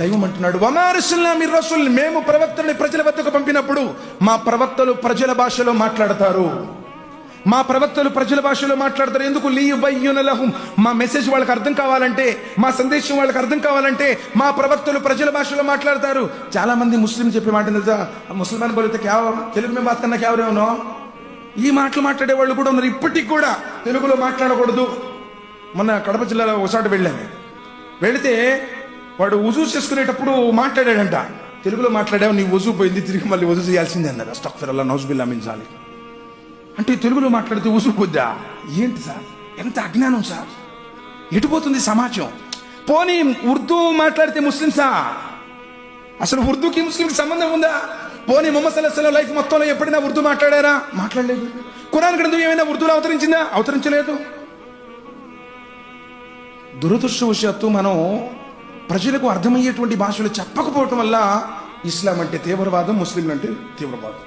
దైవం అంటున్నాడు, వమా అర్సల్నా మిర్ రసూల్, మేము ప్రవక్తల్ని ప్రజల వద్దకు పంపినప్పుడు మా ప్రవక్తలు ప్రజల భాషలో మాట్లాడతారు. మా ప్రవక్తలు ప్రజల భాషలో మాట్లాడతారు. ఎందుకు? లియుబయ్యిన లహుం, మా మెసేజ్ వాళ్ళకి అర్థం కావాలంటే, మా సందేశం వాళ్ళకి అర్థం కావాలంటే మా ప్రవక్తలు ప్రజల భాషలో మాట్లాడతారు. చాలా మంది ముస్లిం చెప్పే మాట తెలుసా, ముస్లిమాన్ బోలితే క్యా తెలుగు మేము బాత్ కన్నా క్యా రేవనో, ఈ మాటలు మాట్లాడే వాళ్ళు కూడా ఉన్నారు. ఇప్పటికి కూడా తెలుగులో మాట్లాడకూడదు. మొన్న కడప జిల్లాలో ఒకసారి వెళ్ళాను. వెళితే వాడు వజూ చేసుకునేటప్పుడు మాట్లాడాడంట, తెలుగులో మాట్లాడావు, నీ వజూ పోయింది, తిరిగి మళ్ళీ వజూ చేయాల్సిందే అన్నారు. అస్తగ్ఫిరుల్లాహ్ నౌజుబిల్లాహ్ మిన్ జాలిక్. అంటే తెలుగులో మాట్లాడితే వజూ పోద్దా? ఏంటి సార్, ఎంత అజ్ఞానం సార్, ఎటుపోతుంది సమాజం? పోనీ ఉర్దూ మాట్లాడితే ముస్లింసా? అసలు ఉర్దూకి ముస్లింకి సంబంధం ఉందా? పోనీ ముహమ్మద్ సల్లల్లాహు అలైహి వసల్లం లైఫ్ మొత్తంలో ఎప్పుడైనా ఉర్దూ మాట్లాడారా? మాట్లాడలేదు. ఖురాన్ గ్రంథం ఏమైనా ఉర్దూలో అవతరించిందా? అవతరించలేదు. దురదృష్టవశాత్తు మనం ప్రజలకు అర్థమయ్యేటువంటి భాషలు చెప్పకపోవటం వల్ల ఇస్లాం అంటే తీవ్రవాదం, ముస్లింలు అంటే తీవ్రవాదం.